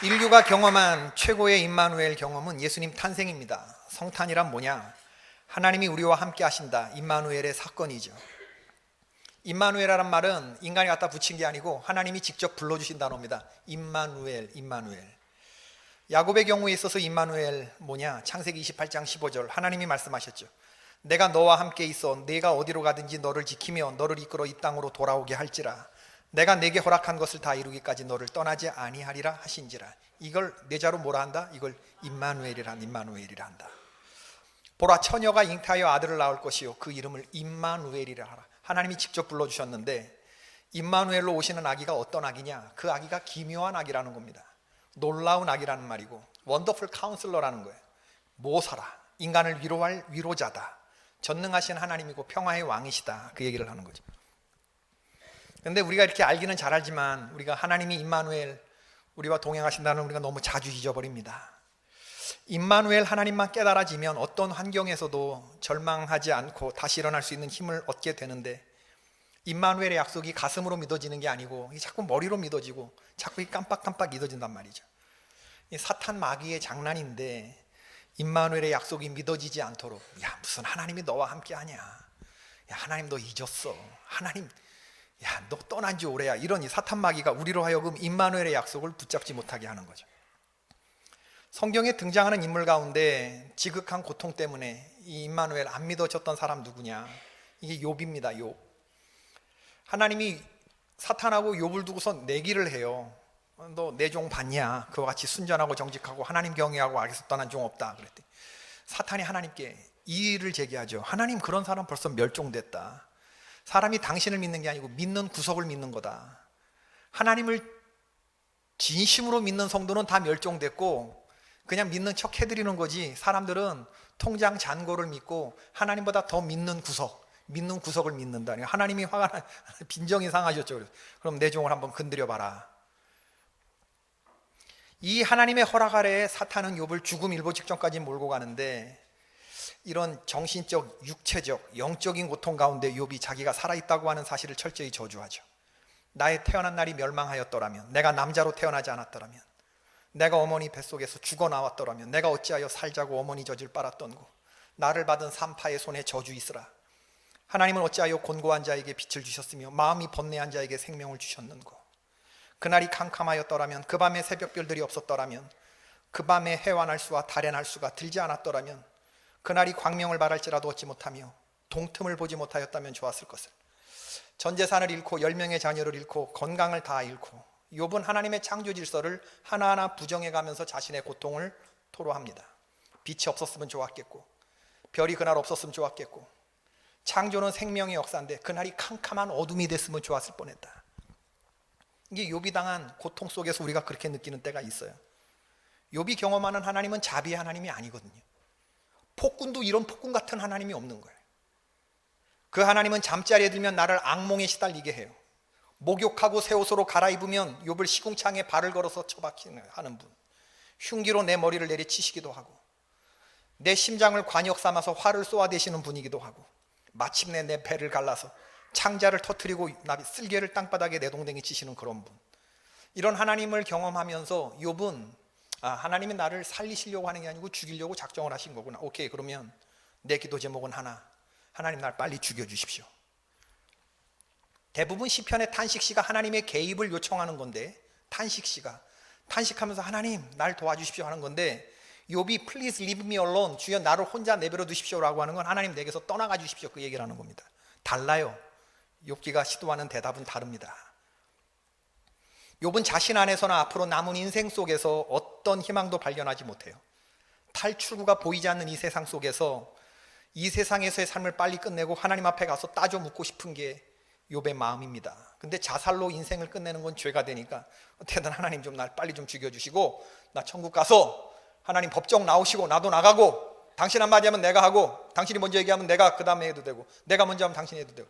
인류가 경험한 최고의 임마누엘 경험은 예수님 탄생입니다. 성탄이란 뭐냐? 하나님이 우리와 함께 하신다. 임마누엘의 사건이죠. 임마누엘이란 말은 인간이 갖다 붙인 게 아니고 하나님이 직접 불러주신 단어입니다. 임마누엘, 임마누엘. 야곱의 경우에 있어서 임마누엘 뭐냐? 창세기 28장 15절 하나님이 말씀하셨죠. 내가 너와 함께 있어 네가 어디로 가든지 너를 지키며 너를 이끌어 이 땅으로 돌아오게 할지라. 내가 내게 허락한 것을 다 이루기까지 너를 떠나지 아니하리라 하신지라. 이걸 내자로 뭐라 한다? 이걸 임마누엘이라 한다. 보라, 처녀가 잉태하여 아들을 낳을 것이요 그 이름을 임마누엘이라 하라. 하나님이 직접 불러주셨는데 임마누엘로 오시는 아기가 어떤 아기냐? 그 아기가 기묘한 아기라는 겁니다. 놀라운 아기라는 말이고 원더풀 카운슬러라는 거예요. 모사라, 인간을 위로할 위로자다, 전능하신 하나님이고 평화의 왕이시다, 그 얘기를 하는 거죠. 그런데 우리가 이렇게 알기는 잘 알지만 우리가 하나님이 임마누엘, 우리와 동행하신다는 우리가 너무 자주 잊어버립니다. 임마누엘 하나님만 깨달아지면 어떤 환경에서도 절망하지 않고 다시 일어날 수 있는 힘을 얻게 되는데, 임마누엘의 약속이 가슴으로 믿어지는 게 아니고 자꾸 머리로 믿어지고 자꾸 깜빡깜빡 믿어진단 말이죠. 이 사탄 마귀의 장난인데 임마누엘의 약속이 믿어지지 않도록, 야 무슨 하나님이 너와 함께 하냐, 야 하나님 너 잊었어, 하나님 야 너 떠난 지 오래야, 이런 이 사탄 마귀가 우리로 하여금 임마누엘의 약속을 붙잡지 못하게 하는 거죠. 성경에 등장하는 인물 가운데 지극한 고통 때문에 이 임마누엘 안 믿어졌던 사람 누구냐? 이게 욥입니다. 욥. 하나님이 사탄하고 욥을 두고서 내기를 해요. 너 내 종 봤냐? 그와 같이 순전하고 정직하고 하나님 경외하고 악에서 떠난 종 없다 그랬더니 사탄이 하나님께 이의를 제기하죠. 하나님, 그런 사람 벌써 멸종됐다. 사람이 당신을 믿는 게 아니고 믿는 구석을 믿는 거다. 하나님을 진심으로 믿는 성도는 다 멸종됐고 그냥 믿는 척 해드리는 거지, 사람들은 통장 잔고를 믿고 하나님보다 더 믿는 구석을 믿는다. 하나님이 화가 나, 빈정이 상하셨죠. 그럼 내 종을 한번 건드려 봐라. 이 하나님의 허락 아래에 사탄은 욥을 죽음 일보 직전까지 몰고 가는데, 이런 정신적, 육체적, 영적인 고통 가운데 욥이 자기가 살아있다고 하는 사실을 철저히 저주하죠. 나의 태어난 날이 멸망하였더라면, 내가 남자로 태어나지 않았더라면, 내가 어머니 뱃속에서 죽어 나왔더라면, 내가 어찌하여 살자고 어머니 젖을 빨았던고, 나를 받은 산파의 손에 저주 있으라. 하나님은 어찌하여 곤고한 자에게 빛을 주셨으며 마음이 번뇌한 자에게 생명을 주셨는고. 그날이 캄캄하였더라면, 그 밤에 새벽별들이 없었더라면, 그 밤에 해와 날수와 달의 날수가 들지 않았더라면, 그날이 광명을 바랄지라도 얻지 못하며 동틈을 보지 못하였다면 좋았을 것을. 전 재산을 잃고 10명의 자녀를 잃고 건강을 다 잃고 욥은 하나님의 창조 질서를 하나하나 부정해가면서 자신의 고통을 토로합니다. 빛이 없었으면 좋았겠고, 별이 그날 없었으면 좋았겠고, 창조는 생명의 역사인데 그날이 캄캄한 어둠이 됐으면 좋았을 뻔했다. 이게 욥이 당한 고통 속에서 우리가 그렇게 느끼는 때가 있어요. 욥이 경험하는 하나님은 자비의 하나님이 아니거든요. 폭군도 이런 폭군 같은 하나님이 없는 거예요. 그 하나님은 잠자리에 들면 나를 악몽에 시달리게 해요. 목욕하고 새 옷으로 갈아입으면 욥을 시궁창에 발을 걸어서 처박히는 하는 분, 흉기로 내 머리를 내리치시기도 하고, 내 심장을 관역 삼아서 화를 쏘아대시는 분이기도 하고, 마침내 내 배를 갈라서 창자를 터뜨리고 쓸개를 땅바닥에 내동댕이 치시는 그런 분. 이런 하나님을 경험하면서 욥은 하나님이 나를 살리시려고 하는 게 아니고 죽이려고 작정을 하신 거구나. 오케이, 그러면 내 기도 제목은 하나, 하나님 날 빨리 죽여주십시오. 대부분 시편의 탄식시가 하나님의 개입을 요청하는 건데, 탄식하면서 하나님 날 도와주십시오 하는 건데, 욥이 Please leave me alone, 주여 나를 혼자 내버려 두십시오라고 하는 건 하나님 내게서 떠나가 주십시오, 그 얘기를 하는 겁니다. 달라요. 욥기가 시도하는 대답은 다릅니다. 욥은 자신 안에서나 앞으로 남은 인생 속에서 어떤 희망도 발견하지 못해요. 탈출구가 보이지 않는 이 세상 속에서 이 세상에서의 삶을 빨리 끝내고 하나님 앞에 가서 따져 묻고 싶은 게 욥의 마음입니다. 근데 자살로 인생을 끝내는 건 죄가 되니까 어떻게든 하나님 좀 날 빨리 좀 죽여주시고 나 천국 가서 하나님 법정 나오시고 나도 나가고, 당신 한마디 하면 내가 하고, 당신이 먼저 얘기하면 내가 그 다음에 해도 되고, 내가 먼저 하면 당신이 해도 되고,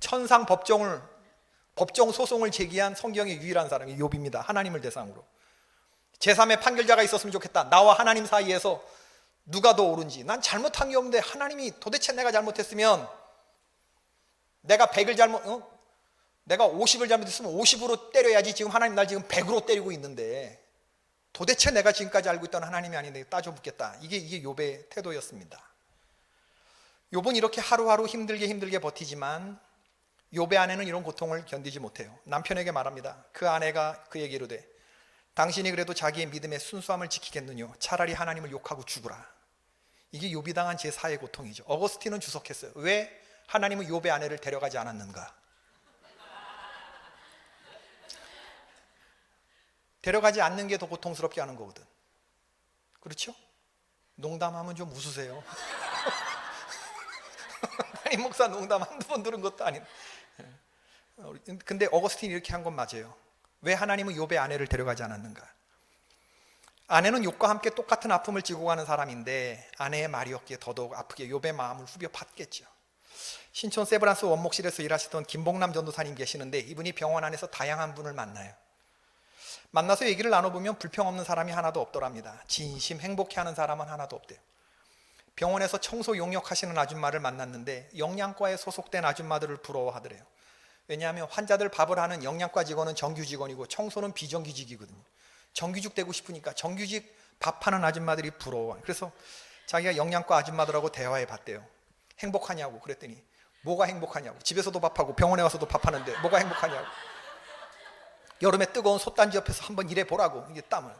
천상 법정 소송을 제기한 성경의 유일한 사람이 욥입니다. 하나님을 대상으로. 제3의 판결자가 있었으면 좋겠다. 나와 하나님 사이에서 누가 더 옳은지. 난 잘못한 게 없는데 하나님이 도대체 내가 잘못했으면, 내가 100을 내가 50을 잘못했으면 50으로 때려야지, 지금 하나님 날 지금 100으로 때리고 있는데 도대체 내가 지금까지 알고 있던 하나님이 아닌데 따져 묻겠다. 이게 욥의 태도였습니다. 욥은 이렇게 하루하루 힘들게 버티지만 욥의 아내는 이런 고통을 견디지 못해요. 남편에게 말합니다. 그 아내가 그에게 이르되 당신이 그래도 자기의 믿음의 순수함을 지키겠느냐? 차라리 하나님을 욕하고 죽으라. 이게 욥이 당한 제4의 고통이죠. 어거스틴은 주석했어요. 왜 하나님은 욥의 아내를 데려가지 않았는가? 데려가지 않는 게 더 고통스럽게 하는 거거든. 그렇죠? 농담하면 좀 웃으세요. 아니 목사 농담 한두 번 들은 것도 아닌데. 근데 어거스틴이 이렇게 한 건 맞아요. 왜 하나님은 욥의 아내를 데려가지 않았는가? 아내는 욥과 함께 똑같은 아픔을 지고 가는 사람인데 아내의 말이었기에 더더욱 아프게 욥의 마음을 후벼 팠겠죠. 신촌 세브란스 원목실에서 일하시던 김봉남 전도사님 계시는데 이분이 병원 안에서 다양한 분을 만나요. 만나서 얘기를 나눠보면 불평 없는 사람이 하나도 없더랍니다. 진심 행복해하는 사람은 하나도 없대요. 병원에서 청소 용역하시는 아줌마를 만났는데 영양과에 소속된 아줌마들을 부러워하더래요. 왜냐하면 환자들 밥을 하는 영양과 직원은 정규 직원이고 청소는 비정규직이거든요. 정규직 되고 싶으니까 정규직 밥하는 아줌마들이 부러워요. 그래서 자기가 영양과 아줌마들하고 대화해 봤대요. 행복하냐고 그랬더니 뭐가 행복하냐고. 집에서도 밥하고 병원에 와서도 밥하는데 뭐가 행복하냐고. 여름에 뜨거운 솥단지 옆에서 한번 일해 보라고. 이게 땀을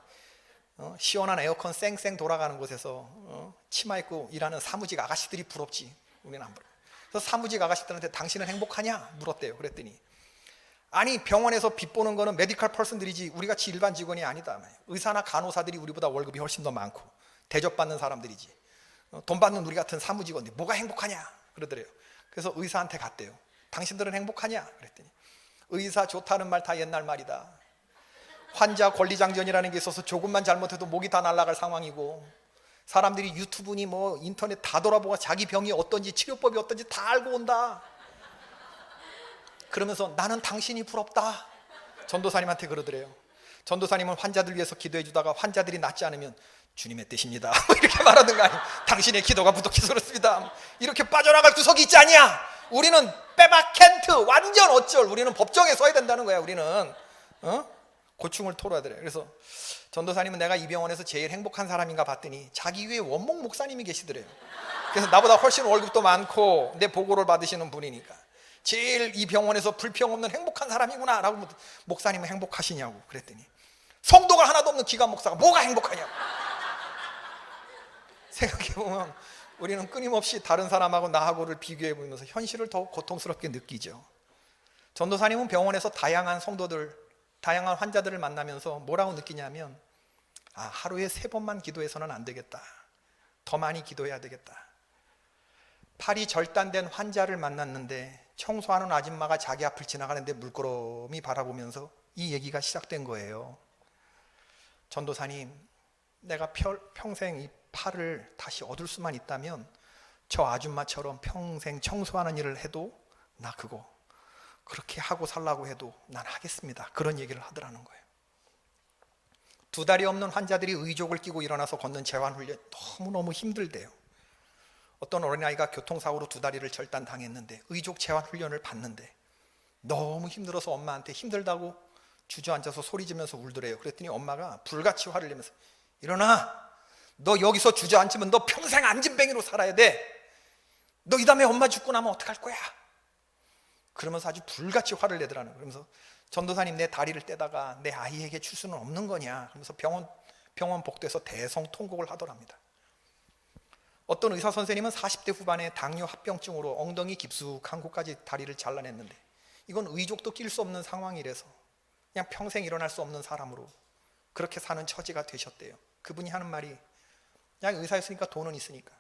시원한 에어컨 쌩쌩 돌아가는 곳에서 치마 입고 일하는 사무직 아가씨들이 부럽지. 우리는 안 부러워. 그래서 사무직 아가씨들한테 당신은 행복하냐 물었대요. 그랬더니 아니 병원에서 빚 보는 거는 메디컬 퍼슨들이지 우리같이 일반 직원이 아니다. 의사나 간호사들이 우리보다 월급이 훨씬 더 많고 대접받는 사람들이지. 돈 받는 우리 같은 사무직원들 뭐가 행복하냐 그러더래요. 그래서 의사한테 갔대요. 당신들은 행복하냐 그랬더니 의사 좋다는 말 다 옛날 말이다. 환자 권리장전이라는 게 있어서 조금만 잘못해도 목이 다 날아갈 상황이고 사람들이 유튜브니 뭐 인터넷 다 돌아보고 자기 병이 어떤지 치료법이 어떤지 다 알고 온다. 그러면서 나는 당신이 부럽다. 전도사님한테 그러더래요. 전도사님은 환자들 위해서 기도해 주다가 환자들이 낫지 않으면 주님의 뜻입니다 이렇게 말하는 거 아니에요. 당신의 기도가 부족해서그렇습니다. 이렇게 빠져나갈 구석이 있지 않냐. 우리는 빼박캔트 완전 어쩔. 우리는 법정에 서야 된다는 거야. 우리는 고충을 토로하더래요. 그래서 전도사님은 내가 이 병원에서 제일 행복한 사람인가 봤더니 자기 위에 원목 목사님이 계시더래요. 그래서 나보다 훨씬 월급도 많고 내 보고를 받으시는 분이니까 제일 이 병원에서 불평 없는 행복한 사람이구나 라고. 목사님은 행복하시냐고 그랬더니 성도가 하나도 없는 기관 목사가 뭐가 행복하냐고. 생각해보면 우리는 끊임없이 다른 사람하고 나하고를 비교해보면서 현실을 더욱 고통스럽게 느끼죠. 전도사님은 병원에서 다양한 성도들, 다양한 환자들을 만나면서 뭐라고 느끼냐면 하루에 3번만 기도해서는 안 되겠다. 더 많이 기도해야 되겠다. 팔이 절단된 환자를 만났는데 청소하는 아줌마가 자기 앞을 지나가는데 물끄러미 바라보면서 이 얘기가 시작된 거예요. 전도사님, 내가 평생 이 팔을 다시 얻을 수만 있다면 저 아줌마처럼 평생 청소하는 일을 해도 나 그거 그렇게 하고 살라고 해도 난 하겠습니다. 그런 얘기를 하더라는 거예요. 2다리 없는 환자들이 의족을 끼고 일어나서 걷는 재활훈련 너무너무 힘들대요. 어떤 어린아이가 교통사고로 2다리를 절단당했는데 의족 재활훈련을 받는데 너무 힘들어서 엄마한테 힘들다고 주저앉아서 소리지면서 울더래요. 그랬더니 엄마가 불같이 화를 내면서 일어나! 너 여기서 주저앉으면 너 평생 안진뱅이로 살아야 돼. 너 이 다음에 엄마 죽고 나면 어떡할 거야? 그러면서 아주 불같이 화를 내더라는 거예요. 그러면서 전도사님 내 다리를 떼다가 내 아이에게 줄 수는 없는 거냐. 그러면서 병원 복도에서 대성통곡을 하더랍니다. 어떤 의사 선생님은 40대 후반에 당뇨 합병증으로 엉덩이 깊숙한 곳까지 다리를 잘라냈는데 이건 의족도 낄 수 없는 상황이라서 그냥 평생 일어날 수 없는 사람으로 그렇게 사는 처지가 되셨대요. 그분이 하는 말이 그냥 의사였으니까 돈은 있으니까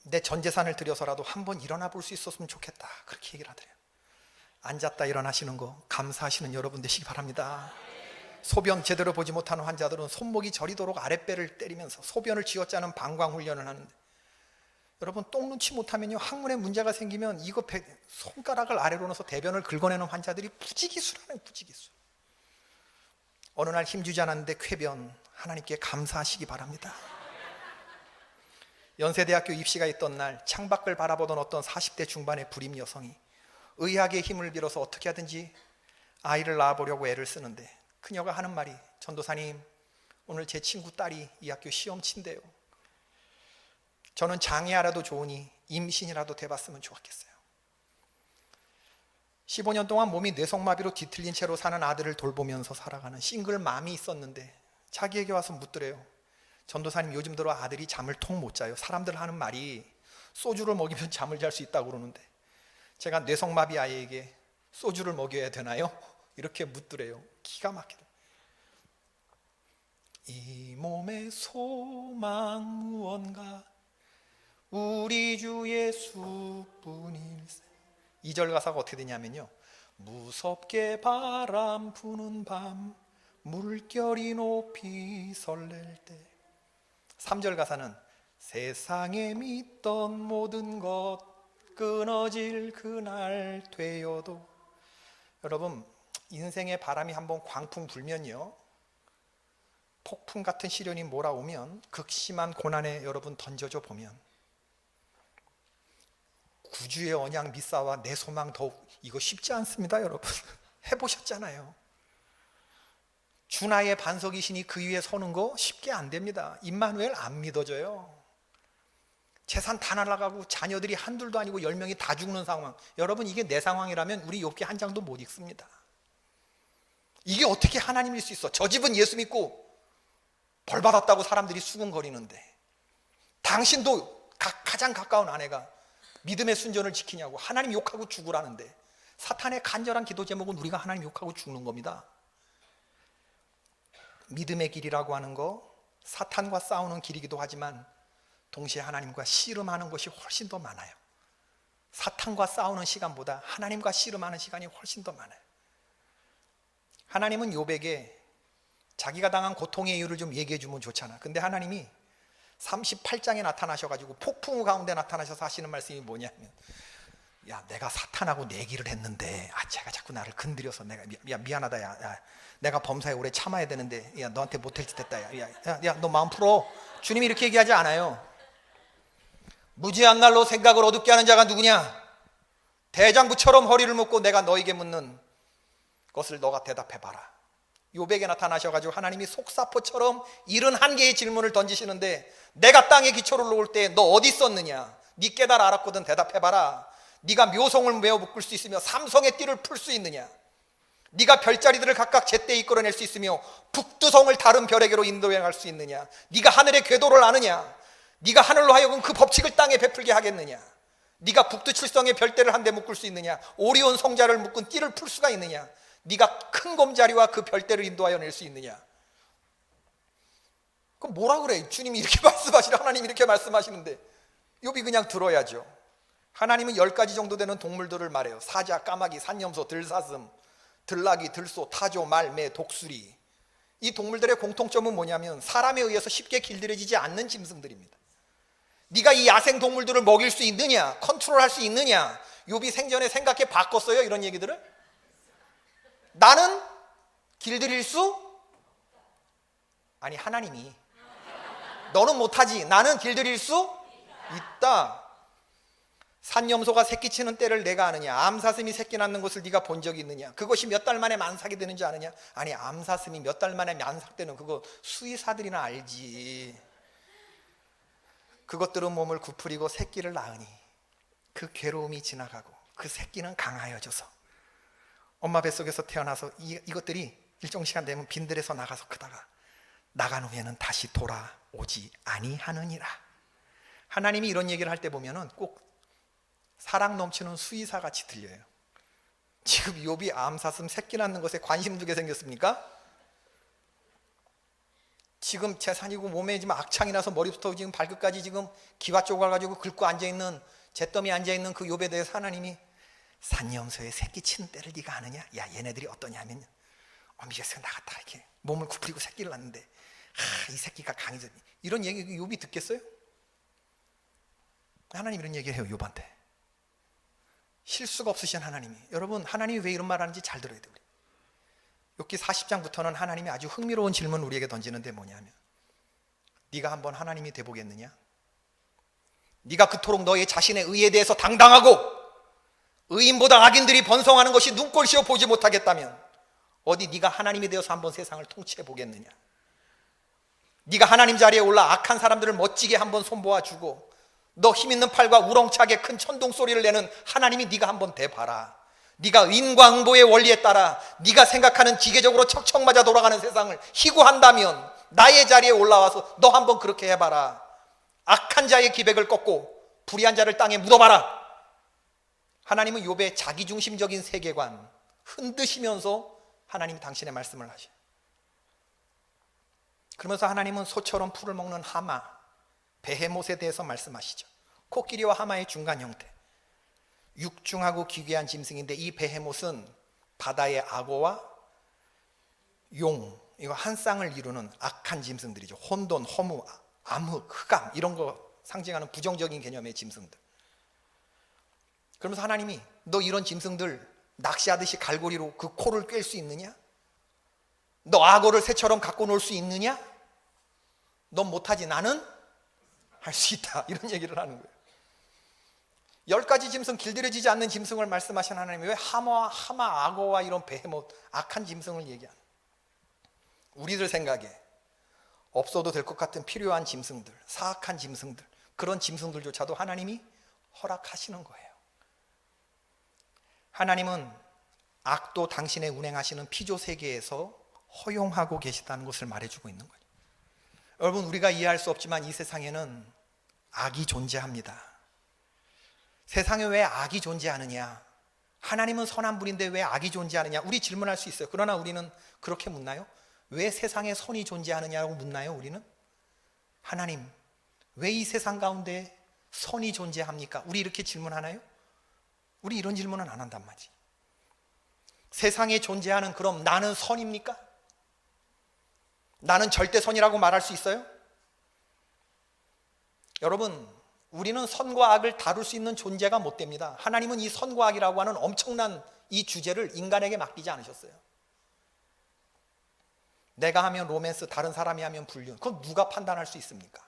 내 전 재산을 들여서라도 한번 일어나 볼 수 있었으면 좋겠다. 그렇게 얘기를 하더래요. 앉았다 일어나시는 거 감사하시는 여러분 되시기 바랍니다. 소변 제대로 보지 못하는 환자들은 손목이 저리도록 아랫배를 때리면서 소변을 쥐어짜는 방광훈련을 하는데 여러분 똥 눈치 못하면요 항문에 문제가 생기면 이거 손가락을 아래로 넣어서 대변을 긁어내는 환자들이 부지기수라는 부지기수. 어느 날 힘주지 않았는데 쾌변 하나님께 감사하시기 바랍니다. 연세대학교 입시가 있던 날 창밖을 바라보던 어떤 40대 중반의 불임 여성이 의학의 힘을 빌어서 어떻게 하든지 아이를 낳아보려고 애를 쓰는데 그녀가 하는 말이, 전도사님, 오늘 제 친구 딸이 이 학교 시험 친대요. 저는 장애아라도 좋으니 임신이라도 돼봤으면 좋았겠어요. 15년 동안 몸이 뇌성마비로 뒤틀린 채로 사는 아들을 돌보면서 살아가는 싱글맘이 있었는데 자기에게 와서 묻더래요. 전도사님, 요즘 들어 아들이 잠을 통 못 자요. 사람들 하는 말이 소주를 먹이면 잠을 잘 수 있다고 그러는데 제가 뇌성마비 아이에게 소주를 먹여야 되나요? 이렇게 묻더래요. 기가 막히다. 이 몸의 소망 무언가 우리 주 예수뿐일세. 2절 가사가 어떻게 되냐면요, 무섭게 바람 부는 밤 물결이 높이 설렐 때. 3절 가사는 세상에 믿던 모든 것 끊어질 그날 되어도. 여러분, 인생의 바람이 한번 광풍 불면요, 폭풍 같은 시련이 몰아오면, 극심한 고난에 여러분 던져져 보면 구주의 언약 미사와 내 소망 더욱, 이거 쉽지 않습니다. 여러분 해보셨잖아요. 주나의 반석이시니 그 위에 서는 거 쉽게 안 됩니다. 임마누엘 안 믿어져요. 재산 다 날아가고 자녀들이 한둘도 아니고 10명이 다 죽는 상황. 여러분, 이게 내 상황이라면 우리 욥기 한 장도 못 읽습니다. 이게 어떻게 하나님일 수 있어? 저 집은 예수 믿고 벌 받았다고 사람들이 수군거리는데, 당신도 가장 가까운 아내가 믿음의 순전을 지키냐고 하나님 욕하고 죽으라는데, 사탄의 간절한 기도 제목은 우리가 하나님 욕하고 죽는 겁니다. 믿음의 길이라고 하는 거 사탄과 싸우는 길이기도 하지만 동시에 하나님과 씨름하는 것이 훨씬 더 많아요. 사탄과 싸우는 시간보다 하나님과 씨름하는 시간이 훨씬 더 많아요. 하나님은 욥에게 자기가 당한 고통의 이유를 좀 얘기해 주면 좋잖아. 근데 하나님이 38장에 나타나셔가지고 폭풍 가운데 나타나셔서 하시는 말씀이 뭐냐면, 야, 내가 사탄하고 내기를 했는데 제가 자꾸 나를 건드려서 내가 미안하다. 야, 내가 범사에 오래 참아야 되는데 야, 너한테 못할 짓 했다. 야, 너 마음 풀어. 주님이 이렇게 얘기하지 않아요. 무지한 날로 생각을 어둡게 하는 자가 누구냐? 대장부처럼 허리를 묶고 내가 너에게 묻는 것을 너가 대답해봐라. 욥에게 나타나셔가지고 하나님이 속사포처럼 71개의 질문을 던지시는데, 내가 땅에 기초를 놓을 때 너 어디 있었느냐? 네 깨달 알았거든. 대답해봐라. 네가 묘성을 메어 묶을 수 있으며 삼성의 띠를 풀 수 있느냐? 네가 별자리들을 각각 제때 이끌어낼 수 있으며 북두성을 다른 별에게로 인도해갈 수 있느냐? 네가 하늘의 궤도를 아느냐? 네가 하늘로 하여금 그 법칙을 땅에 베풀게 하겠느냐? 네가 북두칠성의 별대를 한데 묶을 수 있느냐? 오리온 성자를 묶은 띠를 풀 수가 있느냐? 네가 큰 곰자리와 그 별대를 인도하여 낼 수 있느냐? 그럼 뭐라 그래? 주님이 이렇게 말씀하시라, 하나님이 이렇게 말씀하시는데 욥이 그냥 들어야죠. 하나님은 10가지 정도 되는 동물들을 말해요. 사자, 까마귀, 산염소, 들사슴, 들나귀, 들소, 타조, 말, 매, 독수리. 이 동물들의 공통점은 뭐냐면 사람에 의해서 쉽게 길들여지지 않는 짐승들입니다. 네가 이 야생 동물들을 먹일 수 있느냐? 컨트롤할 수 있느냐? 욥이 생전에 생각해 바꿨어요, 이런 얘기들을? 나는 길들일 수? 아니, 하나님이 너는 못하지, 나는 길들일 수 있다. 산염소가 새끼 치는 때를 내가 아느냐? 암사슴이 새끼 낳는 것을 네가 본 적이 있느냐? 그것이 몇 달 만에 만삭이 되는 줄 아느냐? 아니, 암사슴이 몇 달 만에 만삭되는 그거 수의사들이나 알지. 그것들은 몸을 구부리고 새끼를 낳으니 그 괴로움이 지나가고 그 새끼는 강하여져서 엄마 뱃속에서 태어나서 이것들이 일정 시간 되면 빈들에서 나가서 크다가 나간 후에는 다시 돌아오지 아니하느니라. 하나님이 이런 얘기를 할 때 보면은 꼭 사랑 넘치는 수의사 같이 들려요. 지금 욥이 암사슴 새끼 낳는 것에 관심 두게 생겼습니까? 지금 재산이고 몸에 지금 악창이 나서 머리부터 지금 발끝까지 지금 기와 쪼갈 가지고 긁고 앉아있는, 잿더미에 앉아있는 그 욥에 대해서 하나님이 산염소의 새끼 치는 때를 네가 아느냐? 야, 얘네들이 어떠냐 하면 어미에서 나갔다 이렇게 몸을 구부리고 새끼를 낳는데 이 새끼가 강해져. 이런 얘기 욥이 듣겠어요? 하나님 이런 얘기를 해요, 욥한테. 실수가 없으신 하나님이. 여러분, 하나님이 왜 이런 말 하는지 잘 들어야 돼요. 욥기 40장부터는 하나님이 아주 흥미로운 질문을 우리에게 던지는데 뭐냐면, 네가 한번 하나님이 돼보겠느냐? 네가 그토록 너의 자신의 의에 대해서 당당하고 의인보다 악인들이 번성하는 것이 눈꼴시어 보지 못하겠다면 어디 네가 하나님이 되어서 한번 세상을 통치해 보겠느냐? 네가 하나님 자리에 올라 악한 사람들을 멋지게 한번 손보아주고 너 힘있는 팔과 우렁차게 큰 천둥 소리를 내는 하나님이 네가 한번 돼봐라. 네가 인과응보의 원리에 따라 네가 생각하는 기계적으로 척척 맞아 돌아가는 세상을 희구한다면 나의 자리에 올라와서 너 한번 그렇게 해봐라. 악한 자의 기백을 꺾고 불의한 자를 땅에 묻어봐라. 하나님은 욥의 자기중심적인 세계관 흔드시면서 하나님이 당신의 말씀을 하셔요. 그러면서 하나님은 소처럼 풀을 먹는 하마, 베헤못에 대해서 말씀하시죠. 코끼리와 하마의 중간 형태, 육중하고 기괴한 짐승인데 이 베헤못은 바다의 악어와 용, 이거 한 쌍을 이루는 악한 짐승들이죠. 혼돈, 허무, 암흑, 흑암 이런 거 상징하는 부정적인 개념의 짐승들. 그러면서 하나님이 너 이런 짐승들 낚시하듯이 갈고리로 그 코를 꿰을 수 있느냐? 너 악어를 새처럼 갖고 놀 수 있느냐? 넌 못하지, 나는 할 수 있다. 이런 얘기를 하는 거예요. 10가지 짐승, 길들여지지 않는 짐승을 말씀하신 하나님이 왜 하마, 악어와 이런 베헤못, 악한 짐승을 얘기하는? 우리들 생각에 없어도 될 것 같은 필요한 짐승들, 사악한 짐승들, 그런 짐승들조차도 하나님이 허락하시는 거예요. 하나님은 악도 당신의 운행하시는 피조 세계에서 허용하고 계시다는 것을 말해주고 있는 거예요. 여러분, 우리가 이해할 수 없지만 이 세상에는 악이 존재합니다. 세상에 왜 악이 존재하느냐? 하나님은 선한 분인데 왜 악이 존재하느냐? 우리 질문할 수 있어요. 그러나 우리는 그렇게 묻나요? 왜 세상에 선이 존재하느냐고 묻나요? 우리는 하나님, 왜 이 세상 가운데 선이 존재합니까? 우리 이렇게 질문하나요? 우리 이런 질문은 안 한단 말이지. 세상에 존재하는 그럼 나는 선입니까? 나는 절대선이라고 말할 수 있어요? 여러분, 우리는 선과 악을 다룰 수 있는 존재가 못 됩니다. 하나님은 이 선과 악이라고 하는 엄청난 이 주제를 인간에게 맡기지 않으셨어요. 내가 하면 로맨스, 다른 사람이 하면 불륜, 그건 누가 판단할 수 있습니까?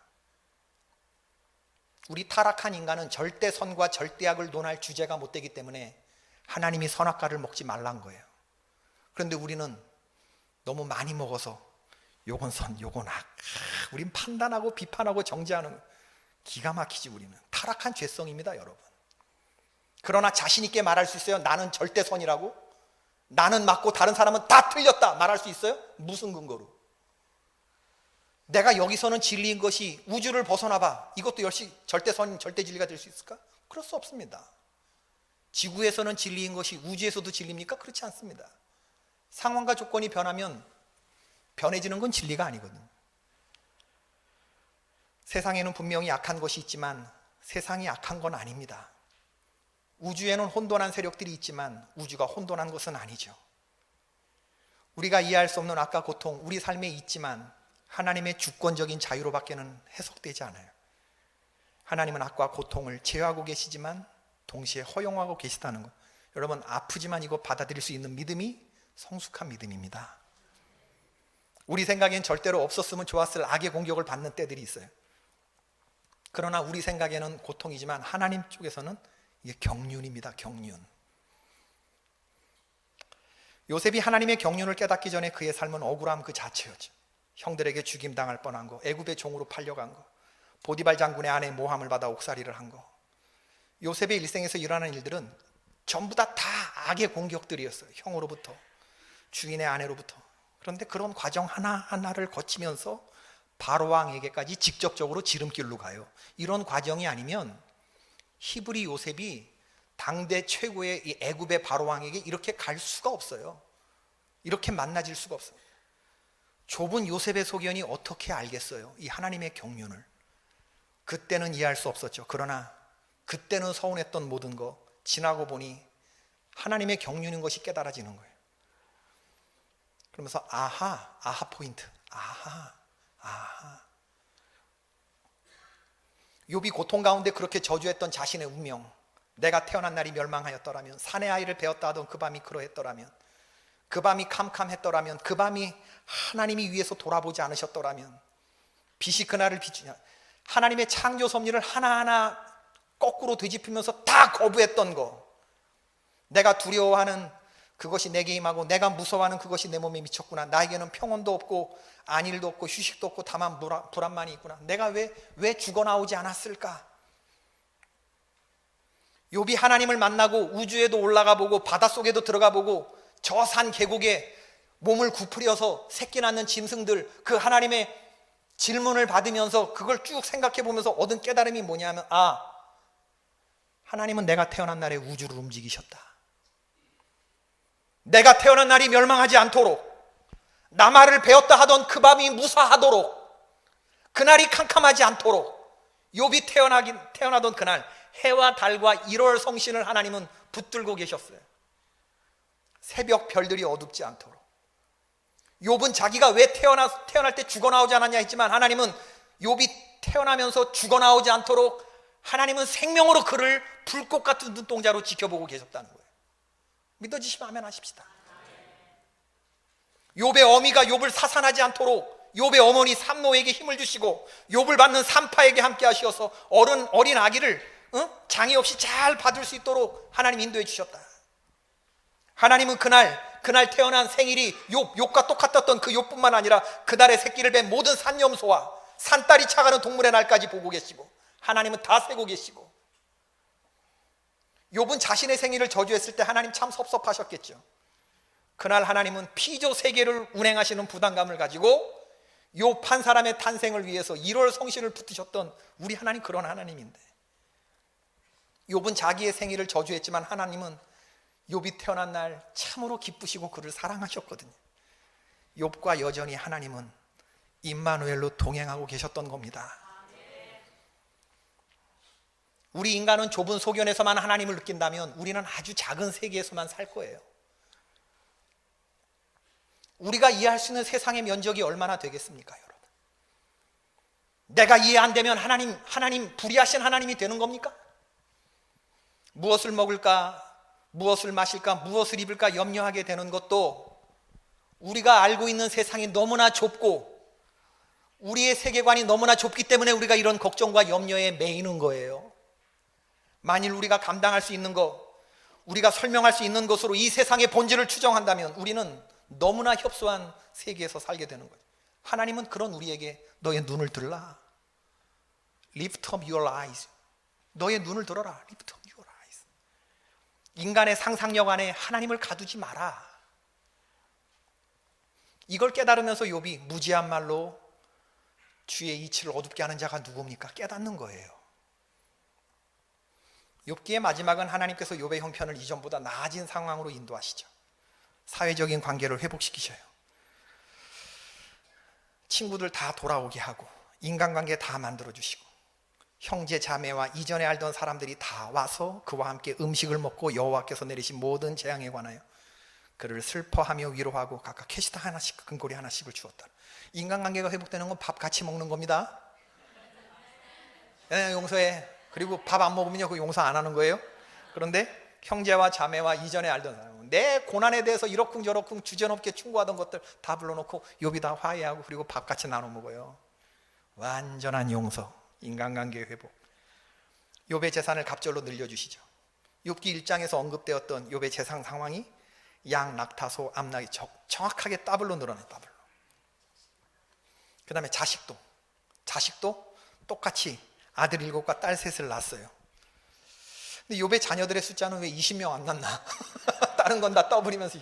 우리 타락한 인간은 절대 선과 절대 악을 논할 주제가 못 되기 때문에 하나님이 선악과를 먹지 말란 거예요. 그런데 우리는 너무 많이 먹어서 요건 선, 요건 악, 우린 판단하고 비판하고 정죄하는, 기가 막히지. 우리는 타락한 죄성입니다, 여러분. 그러나 자신 있게 말할 수 있어요? 나는 절대 선이라고? 나는 맞고 다른 사람은 다 틀렸다 말할 수 있어요? 무슨 근거로? 내가 여기서는 진리인 것이 우주를 벗어나 봐, 이것도 역시 절대선, 절대 진리가 될 수 있을까? 그럴 수 없습니다. 지구에서는 진리인 것이 우주에서도 진리입니까? 그렇지 않습니다. 상황과 조건이 변하면 변해지는 건 진리가 아니거든요. 세상에는 분명히 악한 것이 있지만 세상이 악한 건 아닙니다. 우주에는 혼돈한 세력들이 있지만 우주가 혼돈한 것은 아니죠. 우리가 이해할 수 없는 악과 고통, 우리 삶에 있지만 하나님의 주권적인 자유로밖에는 해석되지 않아요. 하나님은 악과 고통을 제어하고 계시지만 동시에 허용하고 계시다는 것. 여러분, 아프지만 이거 받아들일 수 있는 믿음이 성숙한 믿음입니다. 우리 생각엔 절대로 없었으면 좋았을 악의 공격을 받는 때들이 있어요. 그러나 우리 생각에는 고통이지만 하나님 쪽에서는 이게 경륜입니다. 경륜. 요셉이 하나님의 경륜을 깨닫기 전에 그의 삶은 억울함 그 자체였죠. 형들에게 죽임당할 뻔한 거, 애굽의 종으로 팔려간 거, 보디발 장군의 아내 모함을 받아 옥살이를 한 거. 요셉의 일생에서 일어나는 일들은 전부 다 악의 공격들이었어요. 형으로부터, 주인의 아내로부터. 그런데 그런 과정 하나하나를 거치면서 바로왕에게까지 직접적으로 지름길로 가요. 이런 과정이 아니면 히브리 요셉이 당대 최고의 이 애굽의 바로왕에게 이렇게 갈 수가 없어요. 이렇게 만나질 수가 없어요. 좁은 요셉의 소견이 어떻게 알겠어요? 이 하나님의 경륜을. 그때는 이해할 수 없었죠. 그러나 그때는 서운했던 모든 거 지나고 보니 하나님의 경륜인 것이 깨달아지는 거예요. 그러면서 아하 포인트. 아하. 욥이 고통 가운데 그렇게 저주했던 자신의 운명, 내가 태어난 날이 멸망하였더라면, 사내 아이를 배웠다 하던 그 밤이 그러했더라면, 그 밤이 캄캄했더라면, 그 밤이 하나님이 위에서 돌아보지 않으셨더라면, 빛이 그날을 비추냐, 하나님의 창조 섭리를 하나하나 거꾸로 되짚으면서 다 거부했던 거, 내가 두려워하는 그것이 내게 임하고 내가 무서워하는 그것이 내 몸에 미쳤구나. 나에게는 평온도 없고 안일도 없고 휴식도 없고 다만 불안만이 있구나. 내가 왜 죽어나오지 않았을까? 욥이 하나님을 만나고 우주에도 올라가 보고 바닷속에도 들어가 보고 저 산 계곡에 몸을 구부려서 새끼 낳는 짐승들, 그 하나님의 질문을 받으면서 그걸 쭉 생각해 보면서 얻은 깨달음이 뭐냐면, 하나님은 내가 태어난 날에 우주를 움직이셨다. 내가 태어난 날이 멸망하지 않도록, 나말을 베었다 하던 그 밤이 무사하도록, 그날이 캄캄하지 않도록, 욥이 태어나던 그날 해와 달과 1월 성신을 하나님은 붙들고 계셨어요. 새벽 별들이 어둡지 않도록. 욥은 자기가 왜 태어날 때 죽어나오지 않았냐 했지만, 하나님은 욥이 태어나면서 죽어나오지 않도록 하나님은 생명으로 그를 불꽃 같은 눈동자로 지켜보고 계셨다는 거예요. 믿어지시면 아멘 하십시다. 욥의 어미가 욥을 사산하지 않도록 욥의 어머니 삼노에게 힘을 주시고 욥을 받는 산파에게 함께 하시어서 어린 아기를 장애 없이 잘 받을 수 있도록 하나님 인도해 주셨다. 하나님은 그날 태어난 생일이 욥과 똑같았던 그 욥뿐만 아니라 그날의 새끼를 뵌 모든 산염소와 산딸이 차가는 동물의 날까지 보고 계시고, 하나님은 다 세고 계시고. 욥은 자신의 생일을 저주했을 때 하나님 참 섭섭하셨겠죠. 그날 하나님은 피조 세계를 운행하시는 부담감을 가지고 욥 한 사람의 탄생을 위해서 1월 성신을 붙으셨던 우리 하나님, 그런 하나님인데, 욥은 자기의 생일을 저주했지만 하나님은 욥이 태어난 날 참으로 기쁘시고 그를 사랑하셨거든요. 욥과 여전히 하나님은 임마누엘로 동행하고 계셨던 겁니다. 우리 인간은 좁은 소견에서만 하나님을 느낀다면 우리는 아주 작은 세계에서만 살 거예요. 우리가 이해할 수 있는 세상의 면적이 얼마나 되겠습니까, 여러분? 내가 이해 안 되면 하나님 불의하신 하나님이 되는 겁니까? 무엇을 먹을까, 무엇을 마실까, 무엇을 입을까 염려하게 되는 것도 우리가 알고 있는 세상이 너무나 좁고 우리의 세계관이 너무나 좁기 때문에 우리가 이런 걱정과 염려에 매이는 거예요. 만일 우리가 감당할 수 있는 것, 우리가 설명할 수 있는 것으로 이 세상의 본질을 추정한다면 우리는 너무나 협소한 세계에서 살게 되는 거예요. 하나님은 그런 우리에게 너의 눈을 들라. Lift up your eyes. 너의 눈을 들어라. Lift up your eyes. 인간의 상상력 안에 하나님을 가두지 마라. 이걸 깨달으면서 욥이 무지한 말로 주의 이치를 어둡게 하는 자가 누굽니까? 깨닫는 거예요. 욥기의 마지막은 하나님께서 욥의 형편을 이전보다 나아진 상황으로 인도하시죠. 사회적인 관계를 회복시키셔요. 친구들 다 돌아오게 하고 인간관계 다 만들어주시고 형제 자매와 이전에 알던 사람들이 다 와서 그와 함께 음식을 먹고 여호와께서 내리신 모든 재앙에 관하여 그를 슬퍼하며 위로하고 각각 캐시다 하나씩, 금고리 하나씩을 주었다. 인간관계가 회복되는 건 밥 같이 먹는 겁니다. 네, 용서해. 그리고 밥 안 먹으면요, 그 용서 안 하는 거예요. 그런데 형제와 자매와 이전에 알던 사람, 내 고난에 대해서 이러쿵저러쿵 주저넘게 충고하던 것들 다 불러놓고 욥이 다 화해하고 그리고 밥 같이 나눠 먹어요. 완전한 용서, 인간관계 회복. 욥의 재산을 갑절로 늘려주시죠. 욥기 1장에서 언급되었던 욥의 재산 상황이 양, 낙타소, 암낙이 정확하게 더블로 늘어나요. 더블로. 그 다음에 자식도 똑같이 아들 7과 딸 3을 낳았어요. 근데 욥의 자녀들의 숫자는 왜 20명 안 낳나? 다른 건 다 떠버리면서.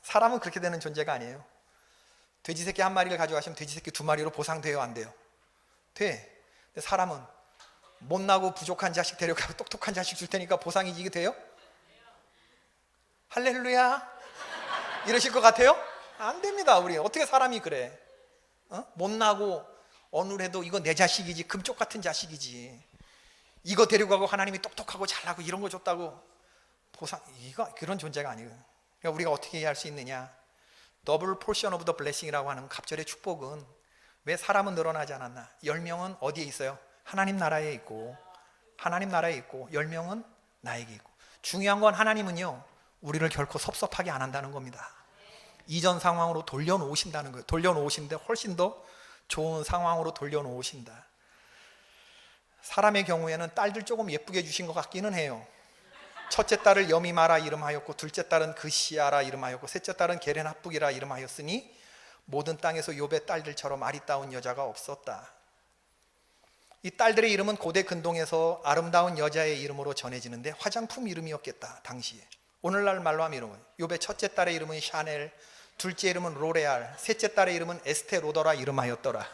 사람은 그렇게 되는 존재가 아니에요. 돼지 새끼 한 마리를 가져가시면 돼지 새끼 2마리로 보상돼요, 안 돼요? 돼. 근데 사람은 못나고 부족한 자식 데려가고 똑똑한 자식 줄 테니까 보상이 이게 돼요? 할렐루야 이러실 것 같아요? 안 됩니다. 우리 어떻게 사람이 그래? 못나고 어눌해도 이거 내 자식이지, 금쪽 같은 자식이지, 이거 데려가고 하나님이 똑똑하고 잘나고 이런 거 줬다고 보상, 이거 그런 존재가 아니에요. 그러니까 우리가 어떻게 이해할 수 있느냐? 더블 포션 오브 더 블레싱이라고 하는 갑절의 축복은 왜 사람은 늘어나지 않았나? 10명은 어디에 있어요? 하나님 나라에 있고, 하나님 나라에 있고 10명은 나에게 있고. 중요한 건 하나님은요, 우리를 결코 섭섭하게 안 한다는 겁니다. 이전 상황으로 돌려놓으신다는 거예요. 돌려놓으시는데 훨씬 더 좋은 상황으로 돌려놓으신다. 사람의 경우에는 딸들 조금 예쁘게 주신 것 같기는 해요. 첫째 딸을 여미마라 이름하였고 둘째 딸은 그시아라 이름하였고 셋째 딸은 게렌합북이라 이름하였으니 모든 땅에서 욥의 딸들처럼 아리따운 여자가 없었다. 이 딸들의 이름은 고대 근동에서 아름다운 여자의 이름으로 전해지는데 화장품 이름이었겠다 당시에. 오늘날 말로 하면 이런 거예요. 욥의 첫째 딸의 이름은 샤넬, 둘째 이름은 로레알, 셋째 딸의 이름은 에스테로더라 이름하였더라.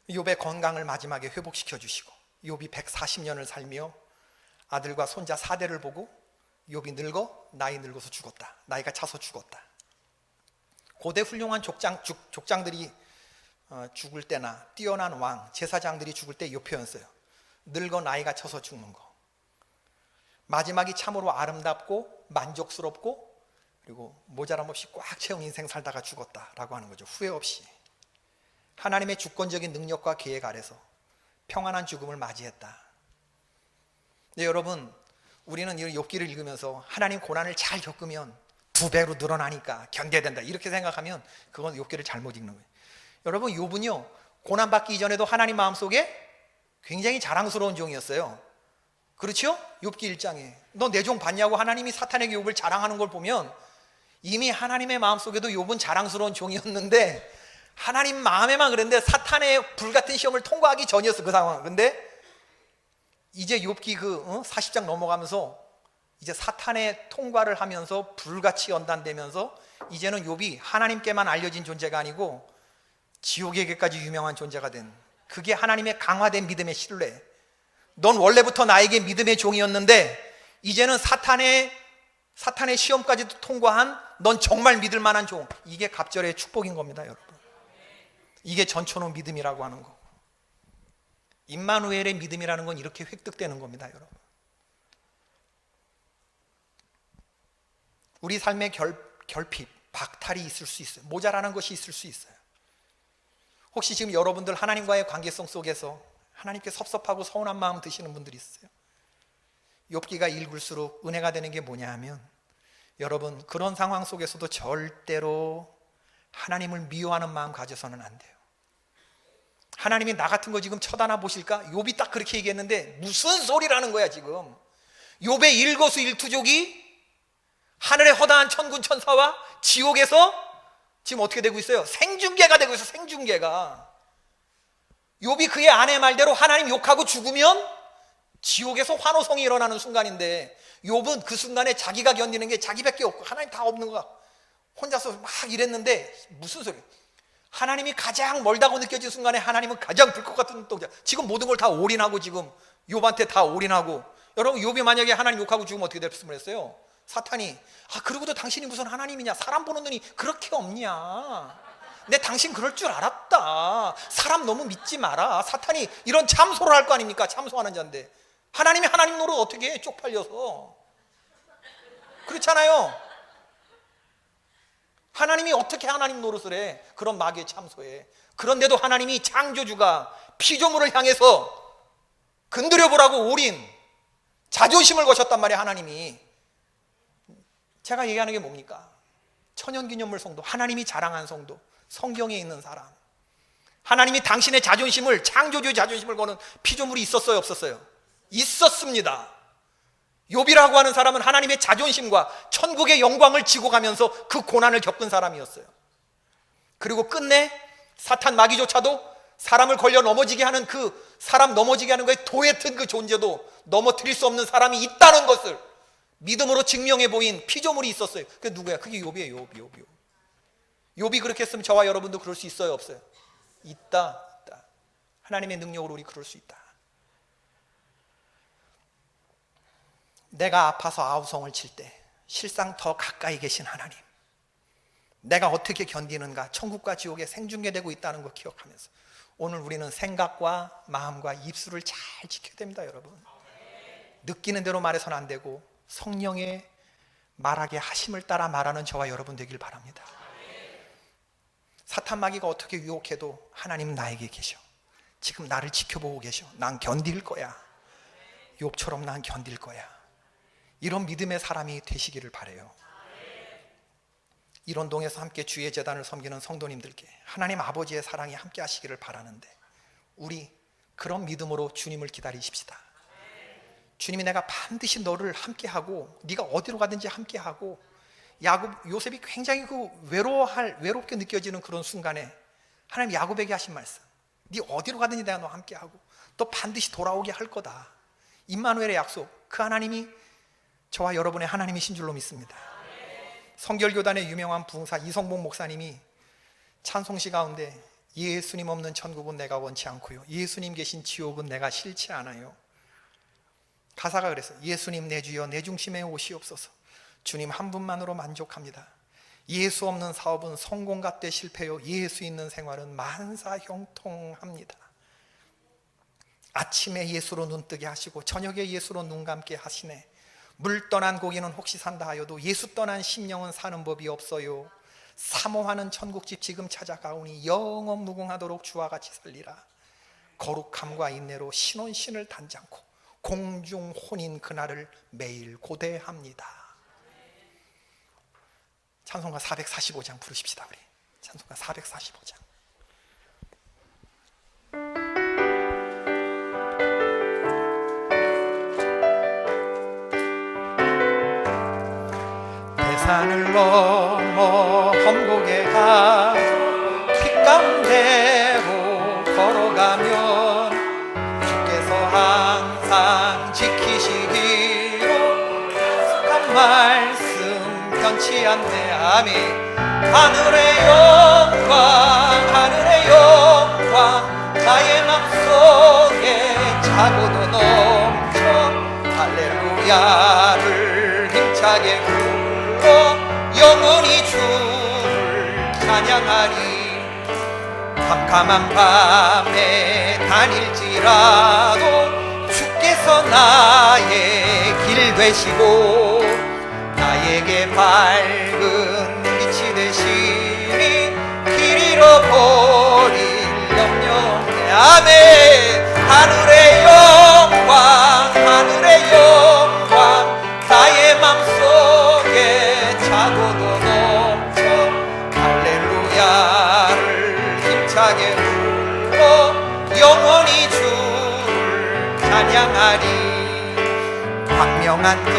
욥의 건강을 마지막에 회복시켜 주시고 욥이 140년을 살며 아들과 손자 4대를 보고 욥이 늙어 나이 늙어서 죽었다. 나이가 차서 죽었다. 고대 훌륭한 족장들이 죽을 때나 뛰어난 왕, 제사장들이 죽을 때 이 표현 써요. 늙어 나이가 차서 죽는 거. 마지막이 참으로 아름답고 만족스럽고 그리고 모자람 없이 꽉 채운 인생 살다가 죽었다라고 하는 거죠. 후회 없이. 하나님의 주권적인 능력과 계획 아래서 평안한 죽음을 맞이했다. 네, 여러분, 우리는 이 욥기를 읽으면서 하나님 고난을 잘 겪으면 2배로 늘어나니까 견뎌야 된다 이렇게 생각하면 그건 욥기를 잘못 읽는 거예요. 여러분, 욥은요 고난받기 이전에도 하나님 마음속에 굉장히 자랑스러운 종이었어요. 그렇죠? 욥기 1장에 너 내 종 봤냐고 하나님이 사탄에게 욥을 자랑하는 걸 보면 이미 하나님의 마음속에도 욥은 자랑스러운 종이었는데 하나님 마음에만 그랬는데 사탄의 불같은 시험을 통과하기 전이었어 그 상황. 근데 이제 욥기 40장 넘어가면서 이제 사탄의 통과를 하면서 불같이 연단되면서 이제는 욥이 하나님께만 알려진 존재가 아니고 지옥에게까지 유명한 존재가 된, 그게 하나님의 강화된 믿음의 신뢰. 넌 원래부터 나에게 믿음의 종이었는데 이제는 사탄의 시험까지도 통과한 넌 정말 믿을 만한 종. 이게 갑절의 축복인 겁니다, 여러분. 이게 전천후 믿음이라고 하는 거. 임마누엘의 믿음이라는 건 이렇게 획득되는 겁니다, 여러분. 우리 삶의 결핍, 박탈이 있을 수 있어요. 모자라는 것이 있을 수 있어요. 혹시 지금 여러분들 하나님과의 관계성 속에서 하나님께 섭섭하고 서운한 마음 드시는 분들이 있어요. 욥기가 읽을수록 은혜가 되는 게 뭐냐 하면 여러분, 그런 상황 속에서도 절대로 하나님을 미워하는 마음 가져서는 안 돼요. 하나님이 나 같은 거 지금 쳐다나 보실까? 욥이 딱 그렇게 얘기했는데 무슨 소리라는 거야 지금. 욥의 일거수일투족이 하늘의 허다한 천군 천사와 지옥에서 지금 어떻게 되고 있어요? 생중계가 되고 있어요. 생중계가. 욥이 그의 아내 말대로 하나님 욕하고 죽으면 지옥에서 환호성이 일어나는 순간인데 욥은 그 순간에 자기가 견디는 게 자기밖에 없고 하나님 다 없는 거야. 혼자서 막 이랬는데 무슨 소리? 하나님이 가장 멀다고 느껴진 순간에 하나님은 가장 불꽃 같은 눈동자. 지금 모든 걸 다 올인하고 지금 욥한테 다 올인하고. 여러분, 욥이 만약에 하나님 욕하고 죽으면 어떻게 됐으면 했어요? 사탄이 그러고도 당신이 무슨 하나님이냐? 사람 보는 눈이 그렇게 없냐? 내 당신 그럴 줄 알았다. 사람 너무 믿지 마라. 사탄이 이런 참소를 할 거 아닙니까? 참소하는 자인데 하나님이 하나님 노릇 어떻게 해? 쪽팔려서. 그렇잖아요. 하나님이 어떻게 하나님 노릇을 해? 그런 마귀의 참소에. 그런데도 하나님이 창조주가 피조물을 향해서 건드려보라고 올인 자존심을 거셨단 말이에요. 하나님이. 제가 얘기하는 게 뭡니까? 천연기념물 성도, 하나님이 자랑한 성도, 성경에 있는 사람. 하나님이 당신의 자존심을, 창조주의 자존심을 거는 피조물이 있었어요, 없었어요? 있었습니다. 욥이라고 하는 사람은 하나님의 자존심과 천국의 영광을 지고 가면서 그 고난을 겪은 사람이었어요. 그리고 끝내 사탄 마귀조차도 사람을 걸려 넘어지게 하는 그 사람 넘어지게 하는 거에 도에 튼 그 존재도 넘어뜨릴 수 없는 사람이 있다는 것을 믿음으로 증명해 보인 피조물이 있었어요. 그게 누구야? 그게 욥이에요. 욥. 욥이 그렇게 했으면 저와 여러분도 그럴 수 있어요, 없어요? 있다. 하나님의 능력으로 우리 그럴 수 있다. 내가 아파서 아우성을 칠 때 실상 더 가까이 계신 하나님, 내가 어떻게 견디는가, 천국과 지옥에 생중계되고 있다는 거 기억하면서 오늘 우리는 생각과 마음과 입술을 잘 지켜야 됩니다, 여러분. 느끼는 대로 말해서는 안 되고 성령의 말하게 하심을 따라 말하는 저와 여러분 되길 바랍니다. 사탄 마귀가 어떻게 유혹해도 하나님은 나에게 계셔. 지금 나를 지켜보고 계셔. 난 견딜 거야. 욥처럼 난 견딜 거야. 이런 믿음의 사람이 되시기를 바라요. 일원동에서 함께 주의 제단을 섬기는 성도님들께 하나님 아버지의 사랑이 함께 하시기를 바라는데 우리 그런 믿음으로 주님을 기다리십시다. 주님이 내가 반드시 너를 함께하고 네가 어디로 가든지 함께하고, 요셉이 굉장히 외롭게 느껴지는 그런 순간에 하나님 야곱에게 하신 말씀, 네 어디로 가든지 내가 너 함께하고 또 반드시 돌아오게 할 거다. 임마누엘의 약속, 그 하나님이 저와 여러분의 하나님이신 줄로 믿습니다. 성결교단의 유명한 부흥사 이성복 목사님이 찬송시 가운데 예수님 없는 천국은 내가 원치 않고요, 예수님 계신 지옥은 내가 싫지 않아요. 가사가 그래서 예수님 내 주여 내 중심에 오시옵소서. 주님 한 분만으로 만족합니다. 예수 없는 사업은 성공 같되 실패요, 예수 있는 생활은 만사 형통합니다. 아침에 예수로 눈 뜨게 하시고 저녁에 예수로 눈 감게 하시네. 물 떠난 고기는 혹시 산다 하여도 예수 떠난 심령은 사는 법이 없어요. 사모하는 천국집 지금 찾아가오니 영원 무궁하도록 주와 같이 살리라. 거룩함과 인내로 신혼신을 단장코 공중 혼인 그날을 매일 고대합니다. 찬송가 445장 부르십시다. 우리 찬송가 445장. 산을 넘어 험곡에 가 핏가운데로 걸어가면 주께서 항상 지키시기로 약속한 말씀 변치 않네. 아멘. 하늘의 영광 나의 맘속에 차고도 넘쳐 할렐루야를 힘차게 영원히 주를 찬양하리. 캄캄한 밤에 다닐지라도 주께서 나의 길 되시고 나에게 밝은 빛이 되시니 길 잃어버릴 염려 없네. 아멘. 하늘의 영광 나의 맘속에 차고도 넘쳐 할렐루야를 힘차게 불러 영원히 주를 찬양하리. 광명한 그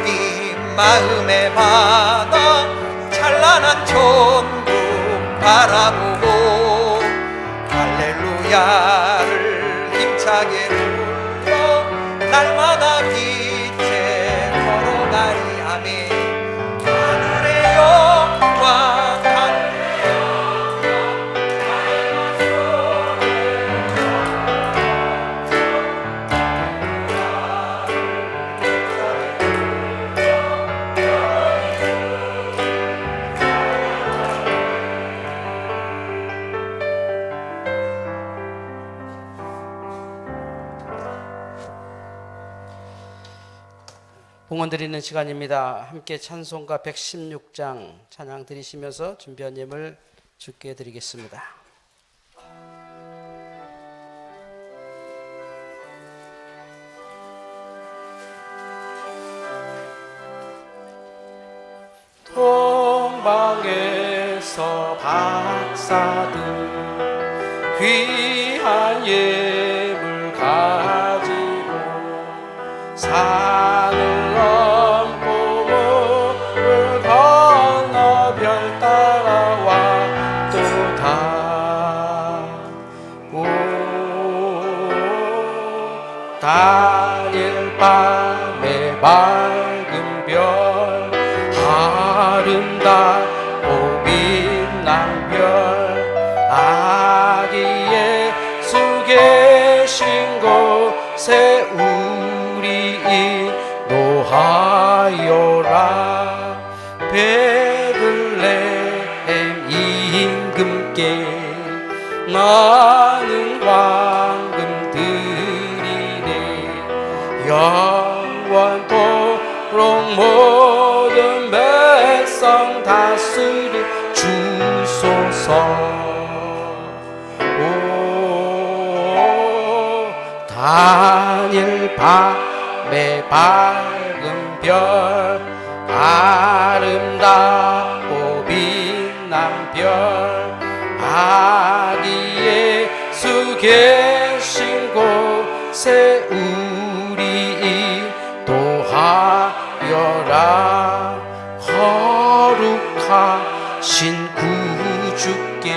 빛 마음에 받아 찬란한 천국 바라보고 할렐루야를 힘차게 불러 날마다 빛에 걸어가리. 아멘. 하늘의 영광 나의 맘속에 봉헌 드리는 시간입니다. 함께 찬송가 116장 찬양 드리시면서 준비한 예물 주께 드리겠습니다. 동방에서 박사들 귀한 예물 가지고 산을 넘고 물을 건너 별 따라왔도다. 오 다닐 밤에 맑은 별 아름답고 빛난 별 아기 예수 계신 곳에 우리 인도하여라. 베들레헴 임금께 나는 황금 드리네. 영원토록 모든 백성 다스리 주소서. 다닐 밤에 밝은 별 아름답고 빛난 별 아기 예수 계신 곳에 우리 하여라. 거룩하신 구주께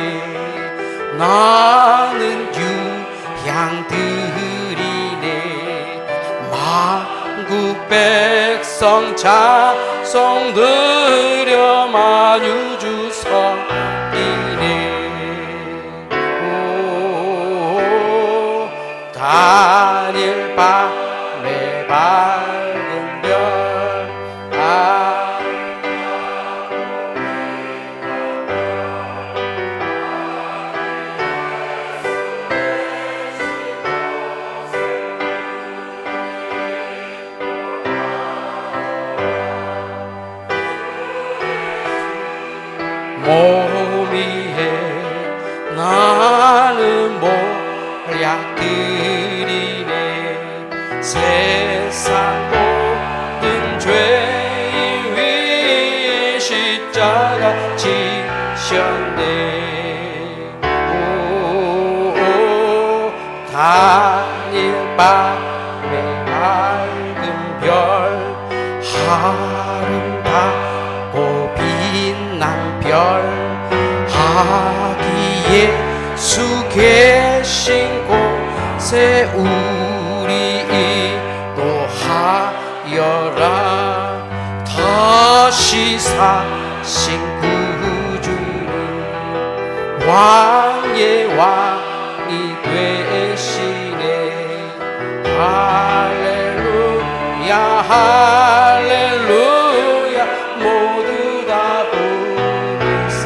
나는 유향드리네. 만국 백성 찬송 드려 만유주 섬기네. 다니엘 밤에 밝은 별 몸위에 나는 몰약 드리네. 세상 모든 죄인 위에 십자가 지셨네. 다니엘 밤에 밝은 별 아름답고 빛난 별 하기에 수 계신 곳에 우리 이도하여라. 다시 사신 구주는 왕의 왕이 되시네. 할렐루야 할렐루야 모두 다 부르세.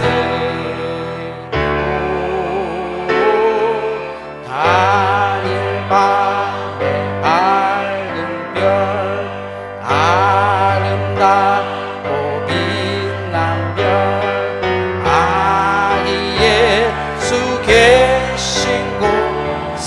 다니엘 밤에 밝은 별 아름답고 빛난 별 아기 예수 계신 곳에